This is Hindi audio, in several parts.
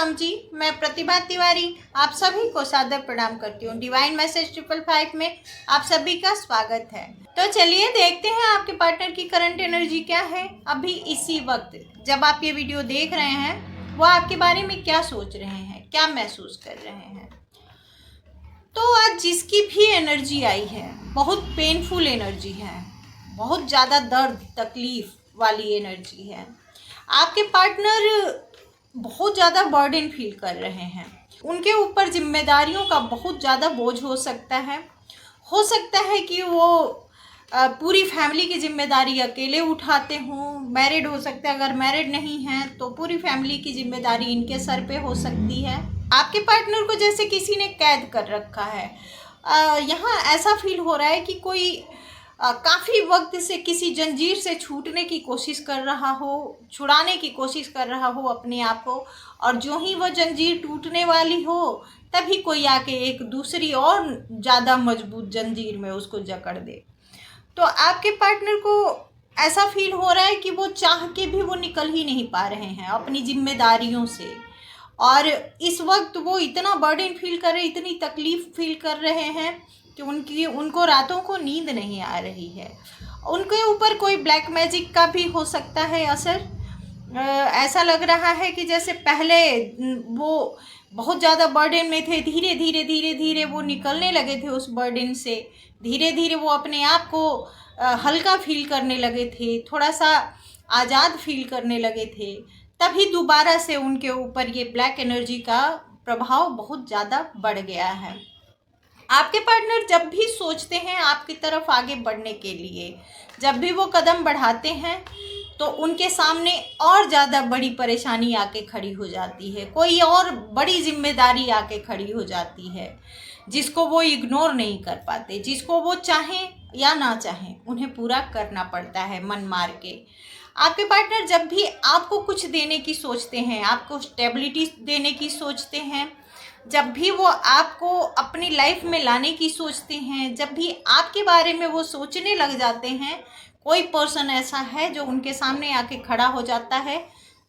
राम जी, मैं प्रतिभा तिवारी आप सभी को सादर प्रणाम करती हूँ। डिवाइन मैसेज 555 में आप सभी का स्वागत है। तो चलिए देखते हैं आपके पार्टनर की करंट एनर्जी क्या है। अभी इसी वक्त जब आप ये वीडियो देख रहे हैं वो आपके बारे में क्या सोच रहे हैं, क्या महसूस कर रहे हैं। तो आज जिसकी भी एनर्जी आई है बहुत पेनफुल एनर्जी है, बहुत ज़्यादा दर्द तकलीफ वाली एनर्जी है। आपके पार्टनर बहुत ज़्यादा बर्डन फील कर रहे हैं, उनके ऊपर जिम्मेदारियों का बहुत ज़्यादा बोझ हो सकता है कि वो पूरी फैमिली की जिम्मेदारी अकेले उठाते हों। मैरिड हो सकता है, अगर मैरिड नहीं हैं तो पूरी फैमिली की जिम्मेदारी इनके सर पे हो सकती है। आपके पार्टनर को जैसे किसी ने कैद कर रखा है। यहाँ ऐसा फील हो रहा है कि कोई काफ़ी वक्त से किसी जंजीर से छूटने की कोशिश कर रहा हो, छुड़ाने की कोशिश कर रहा हो अपने आप को, और जो ही वो जंजीर टूटने वाली हो तभी कोई आके एक दूसरी और ज़्यादा मजबूत जंजीर में उसको जकड़ दे। तो आपके पार्टनर को ऐसा फील हो रहा है कि वो चाह के भी वो निकल ही नहीं पा रहे हैं अपनी जिम्मेदारियों से, और इस वक्त वो इतना बर्डन फील कर रहे, इतनी तकलीफ़ फील कर रहे हैं कि उनको रातों को नींद नहीं आ रही है। उनके ऊपर कोई ब्लैक मैजिक का भी हो सकता है असर। ऐसा लग रहा है कि जैसे पहले वो बहुत ज़्यादा बर्डन में थे, धीरे धीरे वो निकलने लगे थे उस बर्डन से, धीरे धीरे वो अपने आप को हल्का फील करने लगे थे, थोड़ा सा आज़ाद फील करने लगे थे। तभी दोबारा से उनके ऊपर ये ब्लैक एनर्जी का प्रभाव बहुत ज़्यादा बढ़ गया है। आपके पार्टनर जब भी सोचते हैं आपकी तरफ आगे बढ़ने के लिए, जब भी वो कदम बढ़ाते हैं तो उनके सामने और ज़्यादा बड़ी परेशानी आके खड़ी हो जाती है, कोई और बड़ी जिम्मेदारी आके खड़ी हो जाती है जिसको वो इग्नोर नहीं कर पाते, जिसको वो चाहें या ना चाहें उन्हें पूरा करना पड़ता है मन मार के। आपके पार्टनर जब भी आपको कुछ देने की सोचते हैं, आपको स्टेबिलिटी देने की सोचते हैं, जब भी वो आपको अपनी लाइफ में लाने की सोचते हैं, जब भी आपके बारे में वो सोचने लग जाते हैं, कोई पर्सन ऐसा है जो उनके सामने आके खड़ा हो जाता है,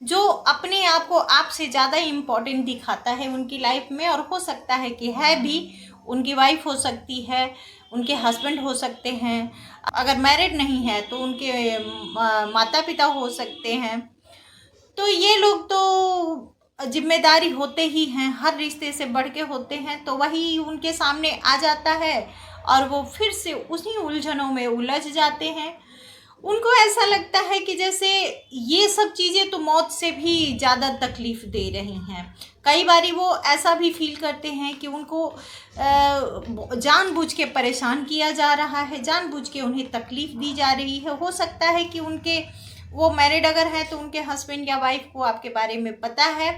जो अपने आप को आपसे ज़्यादा इम्पोर्टेंट दिखाता है उनकी लाइफ में। और हो सकता है कि है भी, उनकी वाइफ हो सकती है, उनके हस्बैंड हो सकते हैं, अगर मैरिड नहीं है तो उनके माता पिता हो सकते हैं। तो ये लोग तो जिम्मेदारी होते ही हैं, हर रिश्ते से बढ़ के होते हैं, तो वही उनके सामने आ जाता है और वो फिर से उसी उलझनों में उलझ जाते हैं। उनको ऐसा लगता है कि जैसे ये सब चीज़ें तो मौत से भी ज़्यादा तकलीफ़ दे रही हैं। कई बारी वो ऐसा भी फील करते हैं कि उनको जानबूझ के परेशान किया जा रहा है, जानबूझ के उन्हें तकलीफ़ दी जा रही है। हो सकता है कि वो मैरिड अगर है तो उनके हस्बैंड या वाइफ को आपके बारे में पता है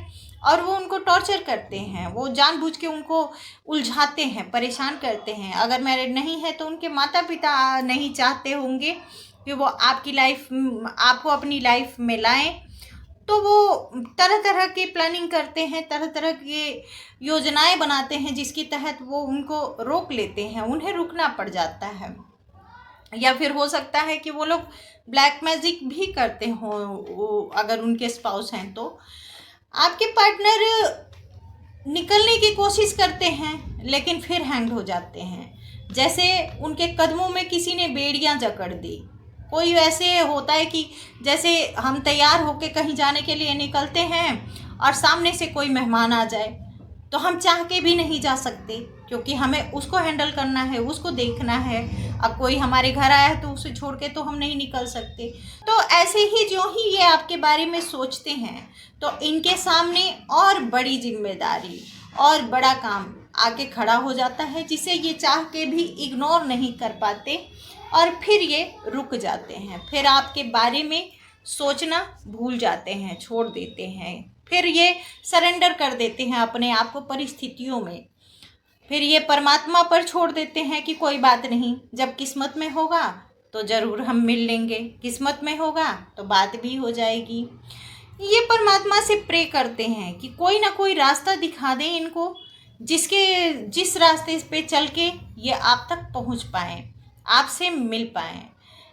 और वो उनको टॉर्चर करते हैं, वो जानबूझ के उनको उलझाते हैं, परेशान करते हैं। अगर मैरिड नहीं है तो उनके माता पिता नहीं चाहते होंगे कि वो आपको अपनी लाइफ में लाएं, तो वो तरह तरह के प्लानिंग करते हैं, तरह तरह के योजनाएं बनाते हैं जिसके तहत वो उनको रोक लेते हैं, उन्हें रुकना पड़ जाता है। या फिर हो सकता है कि वो लोग ब्लैक मैजिक भी करते हों अगर उनके स्पाउस हैं तो। आपके पार्टनर निकलने की कोशिश करते हैं लेकिन फिर हैंग हो जाते हैं, जैसे उनके कदमों में किसी ने बेड़ियां जकड़ दी। कोई ऐसे होता है कि जैसे हम तैयार होके कहीं जाने के लिए निकलते हैं और सामने से कोई मेहमान आ जाए तो हम चाह के भी नहीं जा सकते, क्योंकि हमें उसको हैंडल करना है, उसको देखना है। अब कोई हमारे घर आया है तो उसे छोड़ के तो हम नहीं निकल सकते। तो ऐसे ही जो ही ये आपके बारे में सोचते हैं तो इनके सामने और बड़ी जिम्मेदारी और बड़ा काम आके खड़ा हो जाता है, जिसे ये चाह के भी इग्नोर नहीं कर पाते और फिर ये रुक जाते हैं, फिर आपके बारे में सोचना भूल जाते हैं, छोड़ देते हैं, फिर ये सरेंडर कर देते हैं अपने आप को परिस्थितियों में। फिर ये परमात्मा पर छोड़ देते हैं कि कोई बात नहीं, जब किस्मत में होगा तो ज़रूर हम मिल लेंगे, किस्मत में होगा तो बात भी हो जाएगी। ये परमात्मा से प्रे करते हैं कि कोई ना कोई रास्ता दिखा दें इनको, जिस रास्ते पे चल के ये आप तक पहुंच पाएँ, आपसे मिल पाएँ।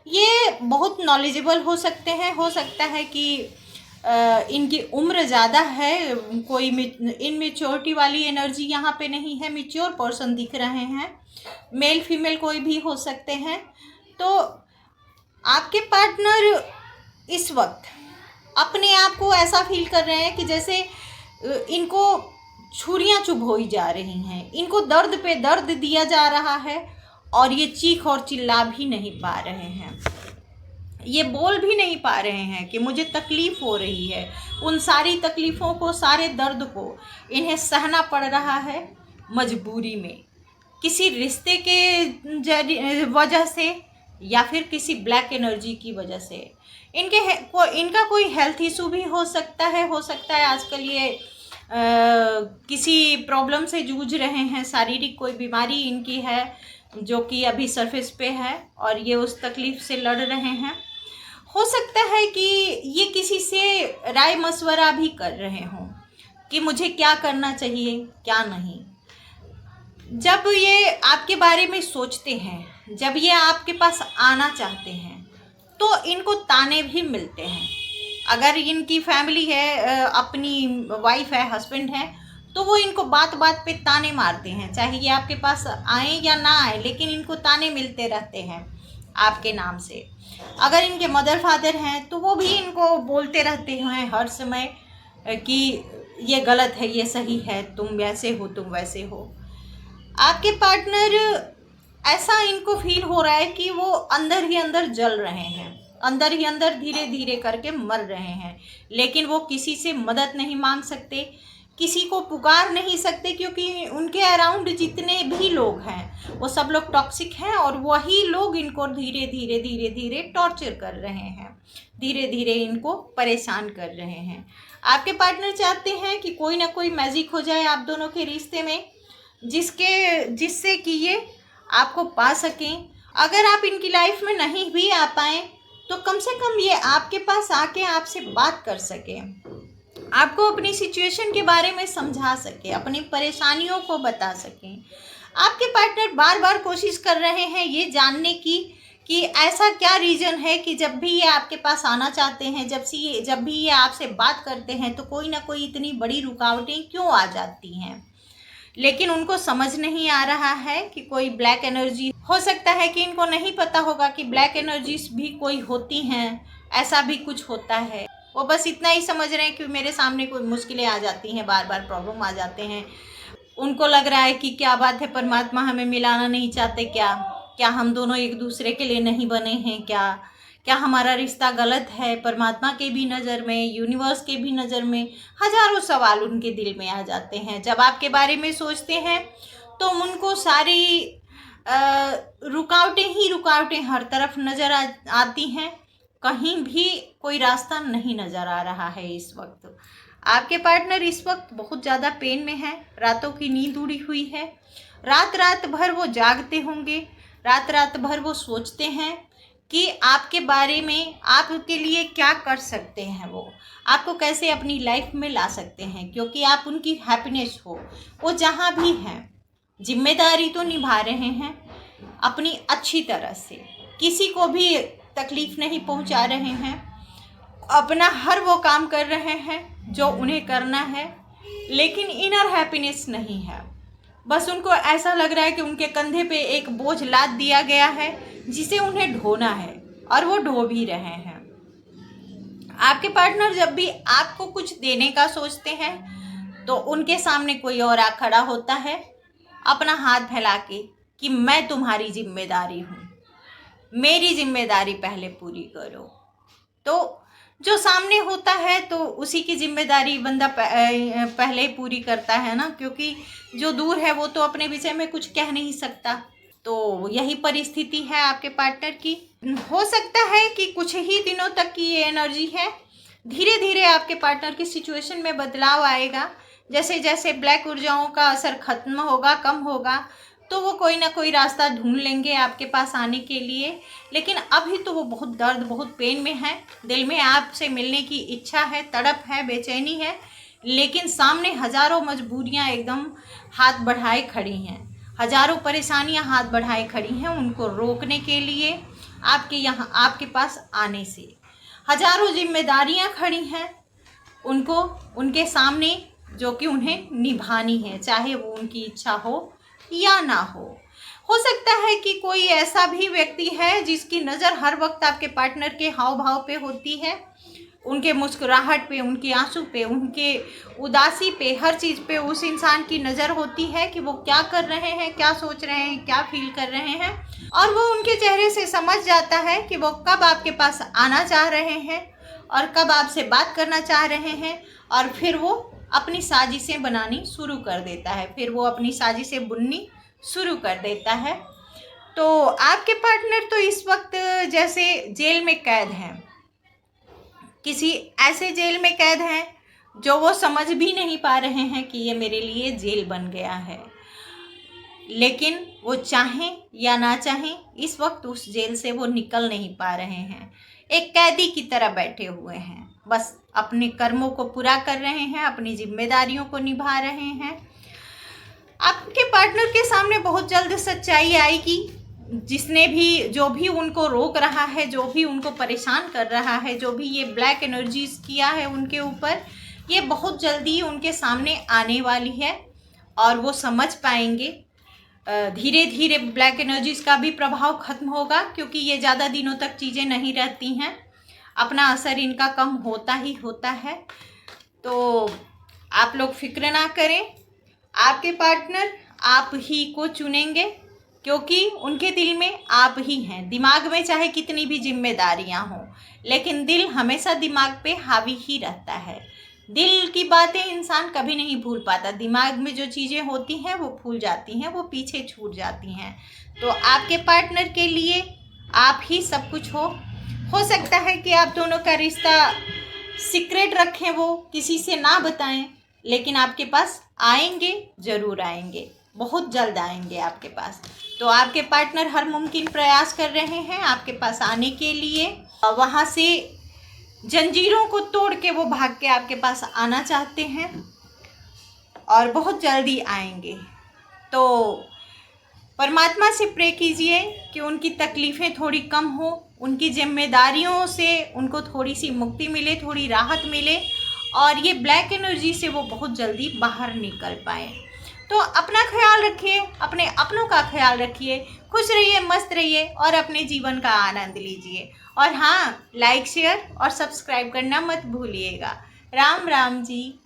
ये बहुत नॉलेजेबल हो सकते हैं, हो सकता है कि इनकी उम्र ज़्यादा है, कोई इनमेच्योरिटी वाली एनर्जी यहाँ पे नहीं है, मैच्योर पर्सन दिख रहे हैं, मेल फीमेल कोई भी हो सकते हैं। तो आपके पार्टनर इस वक्त अपने आप को ऐसा फील कर रहे हैं कि जैसे इनको छुरियां चुभोई जा रही हैं, इनको दर्द पे दर्द दिया जा रहा है और ये चीख और चिल्ला भी नहीं पा रहे हैं, ये बोल भी नहीं पा रहे हैं कि मुझे तकलीफ़ हो रही है। उन सारी तकलीफ़ों को, सारे दर्द को इन्हें सहना पड़ रहा है मजबूरी में, किसी रिश्ते के वजह से या फिर किसी ब्लैक एनर्जी की वजह से। इनका कोई हेल्थ इशू भी हो सकता है आजकल ये किसी प्रॉब्लम से जूझ रहे हैं, शारीरिक कोई बीमारी इनकी है जो कि अभी सरफेस पे है और ये उस तकलीफ़ से लड़ रहे हैं। हो सकता है कि ये किसी से राय मशवरा भी कर रहे हों कि मुझे क्या करना चाहिए क्या नहीं। जब ये आपके बारे में सोचते हैं, जब ये आपके पास आना चाहते हैं, तो इनको ताने भी मिलते हैं। अगर इनकी फैमिली है, अपनी वाइफ है, हस्बैंड है, तो वो इनको बात बात पे ताने मारते हैं, चाहे ये आपके पास आए या ना आए, लेकिन इनको ताने मिलते रहते हैं आपके नाम से। अगर इनके मदर फादर हैं तो वो भी इनको बोलते रहते हैं हर समय कि ये गलत है, ये सही है, तुम ऐसे हो, तुम वैसे हो। आपके पार्टनर, ऐसा इनको फील हो रहा है कि वो अंदर ही अंदर जल रहे हैं, अंदर ही अंदर धीरे धीरे करके मर रहे हैं, लेकिन वो किसी से मदद नहीं मांग सकते, किसी को पुकार नहीं सकते, क्योंकि उनके अराउंड जितने भी लोग हैं वो सब लोग टॉक्सिक हैं और वही लोग इनको धीरे धीरे धीरे धीरे टॉर्चर कर रहे हैं, धीरे धीरे इनको परेशान कर रहे हैं। आपके पार्टनर चाहते हैं कि कोई ना कोई मैजिक हो जाए आप दोनों के रिश्ते में, जिससे कि ये आपको पा सकें। अगर आप इनकी लाइफ में नहीं भी आ पाएँ तो कम से कम ये आपके पास आके आपसे बात कर सकें, आपको अपनी सिचुएशन के बारे में समझा सके, अपनी परेशानियों को बता सकें। आपके पार्टनर बार बार कोशिश कर रहे हैं ये जानने की कि ऐसा क्या रीज़न है कि जब भी ये आपके पास आना चाहते हैं, जब भी ये आपसे बात करते हैं तो कोई ना कोई इतनी बड़ी रुकावटें क्यों आ जाती हैं। लेकिन उनको समझ नहीं आ रहा है कि कोई ब्लैक एनर्जी हो सकता है कि इनको नहीं पता होगा कि ब्लैक एनर्जीज भी कोई होती हैं, ऐसा भी कुछ होता है। वो बस इतना ही समझ रहे हैं कि मेरे सामने कोई मुश्किलें आ जाती हैं, बार बार प्रॉब्लम आ जाते हैं। उनको लग रहा है कि क्या बात है, परमात्मा हमें मिलाना नहीं चाहते क्या हम दोनों एक दूसरे के लिए नहीं बने हैं, क्या हमारा रिश्ता गलत है। परमात्मा के भी नज़र में, यूनिवर्स के भी नज़र में हज़ारों सवाल उनके दिल में आ जाते हैं। जब आपके बारे में सोचते हैं तो उनको सारी रुकावटें ही रुकावटें हर तरफ नज़र आती हैं, कहीं भी कोई रास्ता नहीं नज़र आ रहा है। इस वक्त आपके पार्टनर इस वक्त बहुत ज़्यादा पेन में है, रातों की नींद उड़ी हुई है, रात भर वो जागते होंगे, रात भर वो सोचते हैं कि आपके बारे में, आपके लिए क्या कर सकते हैं, वो आपको कैसे अपनी लाइफ में ला सकते हैं, क्योंकि आप उनकी हैप्पीनेस हो। वो जहाँ भी हैं जिम्मेदारी तो निभा रहे हैं अपनी अच्छी तरह से, किसी को भी तकलीफ़ नहीं पहुंचा रहे हैं, अपना हर वो काम कर रहे हैं जो उन्हें करना है, लेकिन इनर हैप्पीनेस नहीं है। बस उनको ऐसा लग रहा है कि उनके कंधे पे एक बोझ लाद दिया गया है जिसे उन्हें ढोना है, और वो ढो भी रहे हैं। आपके पार्टनर जब भी आपको कुछ देने का सोचते हैं तो उनके सामने कोई और आ खड़ा होता है अपना हाथ फैला के कि मैं तुम्हारी जिम्मेदारी हूँ, मेरी जिम्मेदारी पहले पूरी करो। तो जो सामने होता है तो उसी की जिम्मेदारी बंदा पहले ही पूरी करता है ना, क्योंकि जो दूर है वो तो अपने विषय में कुछ कह नहीं सकता। तो यही परिस्थिति है आपके पार्टनर की। हो सकता है कि कुछ ही दिनों तक की ये एनर्जी है, धीरे धीरे आपके पार्टनर की सिचुएशन में बदलाव आएगा। जैसे जैसे ब्लैक ऊर्जाओं का असर खत्म होगा, कम होगा, तो वो कोई ना कोई रास्ता ढूंढ लेंगे आपके पास आने के लिए। लेकिन अभी तो वो बहुत दर्द, बहुत पेन में है, दिल में आपसे मिलने की इच्छा है, तड़प है, बेचैनी है, लेकिन सामने हज़ारों मजबूरियां एकदम हाथ बढ़ाए खड़ी हैं, हज़ारों परेशानियां हाथ बढ़ाए खड़ी हैं उनको रोकने के लिए, आपके पास आने से। हज़ारों जिम्मेदारियां खड़ी हैं उनको उनके सामने जो कि उन्हें निभानी है, चाहे वो उनकी इच्छा हो या ना हो सकता है कि कोई ऐसा भी व्यक्ति है जिसकी नज़र हर वक्त आपके पार्टनर के हाव भाव पे होती है, उनके मुस्कुराहट पे, उनके आंसू पे, उनके उदासी पे, हर चीज़ पे उस इंसान की नज़र होती है कि वो क्या कर रहे हैं, क्या सोच रहे हैं, क्या फील कर रहे हैं। और वो उनके चेहरे से समझ जाता है कि वो कब आपके पास आना चाह रहे हैं और कब आपसे बात करना चाह रहे हैं, और फिर वो अपनी साजिशें बनानी शुरू कर देता है, फिर वो अपनी साजिशें बुननी शुरू कर देता है। तो आपके पार्टनर तो इस वक्त जैसे जेल में कैद हैं, किसी ऐसे जेल में कैद हैं जो वो समझ भी नहीं पा रहे हैं कि ये मेरे लिए जेल बन गया है, लेकिन वो चाहें या ना चाहें इस वक्त उस जेल से वो निकल नहीं पा रहे हैं। एक कैदी की तरह बैठे हुए हैं, बस अपने कर्मों को पूरा कर रहे हैं, अपनी जिम्मेदारियों को निभा रहे हैं। आपके पार्टनर के सामने बहुत जल्द सच्चाई आएगी। जिसने भी, जो भी उनको रोक रहा है, जो भी उनको परेशान कर रहा है, जो भी ये ब्लैक एनर्जीज किया है उनके ऊपर, ये बहुत जल्दी उनके सामने आने वाली है और वो समझ पाएंगे। धीरे धीरे ब्लैक एनर्जीज का भी प्रभाव खत्म होगा, क्योंकि ये ज़्यादा दिनों तक चीज़ें नहीं रहती हैं, अपना असर इनका कम होता ही होता है। तो आप लोग फिक्र ना करें, आपके पार्टनर आप ही को चुनेंगे, क्योंकि उनके दिल में आप ही हैं। दिमाग में चाहे कितनी भी जिम्मेदारियां हों, लेकिन दिल हमेशा दिमाग पे हावी ही रहता है। दिल की बातें इंसान कभी नहीं भूल पाता, दिमाग में जो चीज़ें होती हैं वो भूल जाती हैं, वो पीछे छूट जाती हैं। तो आपके पार्टनर के लिए आप ही सब कुछ हो सकता है कि आप दोनों का रिश्ता सीक्रेट रखें, वो किसी से ना बताएं, लेकिन आपके पास आएंगे, ज़रूर आएंगे, बहुत जल्द आएंगे आपके पास। तो आपके पार्टनर हर मुमकिन प्रयास कर रहे हैं आपके पास आने के लिए, वहाँ से जंजीरों को तोड़ के वो भाग के आपके पास आना चाहते हैं और बहुत जल्दी आएंगे। तो परमात्मा से प्रे कीजिए कि उनकी तकलीफ़ें थोड़ी कम हो, उनकी जिम्मेदारियों से उनको थोड़ी सी मुक्ति मिले, थोड़ी राहत मिले, और ये ब्लैक एनर्जी से वो बहुत जल्दी बाहर निकल पाए। तो अपना ख्याल रखिए, अपने अपनों का ख्याल रखिए, खुश रहिए, मस्त रहिए और अपने जीवन का आनंद लीजिए। और हाँ, लाइक, शेयर और सब्सक्राइब करना मत भूलिएगा। राम राम जी।